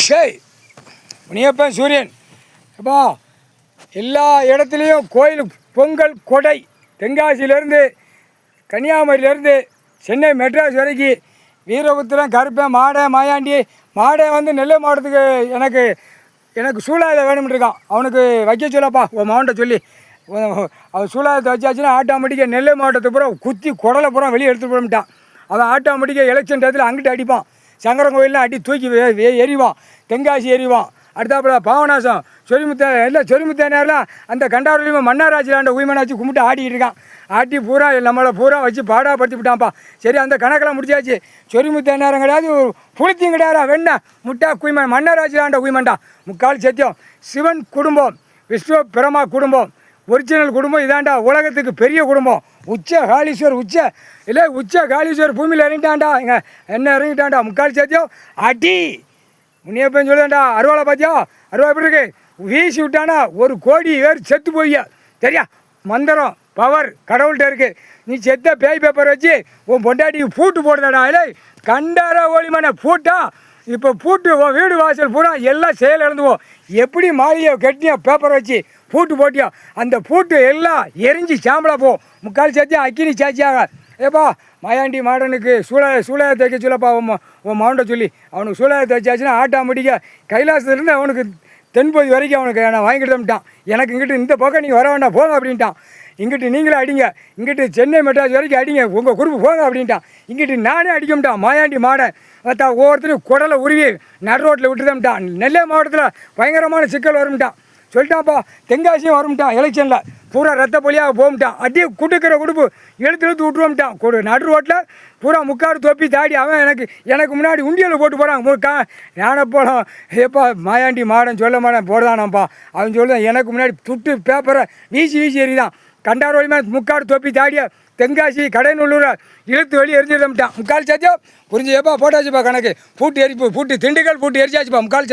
சரி முனியப்பன் சூரியன் அப்பா எல்லா இடத்துலையும் கோயில் பொங்கல் கொடை தென்காசியிலேருந்து கன்னியாகுமரியிலேருந்து சென்னை மெட்ராஸ் வரைக்கும் வீரபுத்திரம் கருப்பன் மாடை மாயாண்டி மாடை வந்து நெல்லை மாவட்டத்துக்கு எனக்கு சூழாயில் வேணும்னு இருக்கான். அவனுக்கு வைக்க சொல்லப்பா உன் மாவட்ட சொல்லி அவன் சூழாயத்தை வச்சாச்சுன்னா ஆட்டோமேட்டிக்காக நெல்லை மாவட்டத்தை பூரா குத்தி குடலை பூரா வெளியே எடுத்துகிட்டு போட்டான். அவன் ஆட்டோமேட்டிக்காக எலெக்ஷன் டயத்தில் அங்கிட்டு அடிப்பான். சங்கரன் கோயிலெலாம் அடி தூக்கி எறிவான். தென்காசி எறிவான். அடுத்தாப்புல பாவநாசம் சொரிமுத்த எல்லாம் சொரிமுத்த நேரம்லாம் அந்த கண்டாரிலையும் மன்னாராட்சியில் உயிமனாச்சு கும்பிட்டு ஆடிக்கிட்டு இருக்கான். ஆட்டி பூரா நம்மளை பூரா வச்சு பாடாப்படுத்தி விட்டான்ப்பா. சரி அந்த கணக்கெல்லாம் முடிச்சாச்சு. சொரிமுத்த நேரம் கிடையாது, புளித்தியும் கிடையாதா, வெண்ணெய் முட்டா குயிமன் மன்னாராட்சியில் உயிமண்டா முக்கால் சத்தியம். சிவன் குடும்பம், விஷ்ணு பிரமா குடும்பம், ஒரிஜினல் குடும்பம் இதாண்டா உலகத்துக்கு பெரிய குடும்பம். உச்ச காளீஸ்வர் உச்ச காளீஸ்வர் பூமியில் இறங்கிட்டான்டா. இங்கே என்ன இறங்கிட்டான்டா முக்கால் சத்தியம். அடி முனியப்பன் சொல்லுதாண்டா அருவாளை பார்த்தியா, அருவா எப்படி இருக்கு, வீசி விட்டானா 1 கோடி பேர் செத்து போய்யா. சரியா மந்திரம் பவர் கடவுள்கிட்ட இருக்குது. நீ செத்த பேய் பேப்பர் வச்சு உன் பொண்டாட்டிக்கு பூட்டு போடுதாடா. இல்லை கண்டார ஓலிமான பூட்டா இப்போ பூட்டு உன் வீடு வாசல் பூரா எல்லாம் செயல் இழந்துவோம். எப்படி மாளிகை கட்டியா பேப்பர் வச்சு பூட்டு போட்டியா, அந்த பூட்டு எல்லாம் எரிஞ்சு சாம்பலாக போ. முக்கால் சாத்தியா அக்கினி சாட்சியாக. ஏப்பா மாயாண்டி மாடனுக்கு சூழலை தைக்க சொல்லப்பா உன் மாவட்ட சொல்லி அவனுக்கு சூழலை தைச்சாச்சுன்னா ஆட்டோமேட்டிக்காக கைலாசத்துலேருந்து அவனுக்கு தென்பகுதி வரைக்கும் அவனுக்கு நான் வாங்கிட்டு வந்துட்டான். எனக்கு இங்கிட்டு இந்த பக்கம் நீங்கள் வர வேண்டாம் போங்க அப்படின்ட்டான். இங்கிட்டு நீங்களே அடிங்க, இங்கிட்டு சென்னை மெட்ராஸ் வரைக்கும் அடிங்க, உங்கள் குரூப்பு போங்க அப்படின்ட்டான். இங்கிட்டு நானே அடிக்கமுட்டான். மாயாண்டி மாடன் ஒவ்வொருத்தரும் குடலை உருவி நடு ரோட்டில் விட்டுதம்ட்டான். நெல்லை மாவட்டத்தில் பயங்கரமான சிக்கல் வரும்ட்டான் சொல்லிட்டான்ப்பா. தென்காசியும் வரும்ட்டான். எலெக்ஷனில் பூரா ரத்த பொலியாக போகட்டான். அப்படியே குடுக்கிற குடுப்பு இழுத்து விட்டுருவோம்ட்டான். நடு ரோட்டில் பூரா முக்காடு தொப்பி தாடி அவன் எனக்கு முன்னாடி உண்டியலில் போட்டு போகிறான். ஞான போலாம் ஏப்பா மாயாண்டி மாடன் சொல்ல மாட்டேன் போடுதானாப்பா. அவன் சொல்லுதான் எனக்கு முன்னாடி துட்டு பேப்பரை வீசி எறிதான். கண்டார் வழிமா முக்காடு தொப்பி தாடிய தென்காசி கடைநல்லூரை இழுத்து வெளியே எரிஞ்சிருந்துட்டான். முக்கால் சத்தியம் புரிஞ்சு ஏப்பா போட்டாச்சுப்பா கணக்கு. பூட்டு திண்டுக்கல் பூட்டு எரிச்சாச்சுப்பா முக்கால்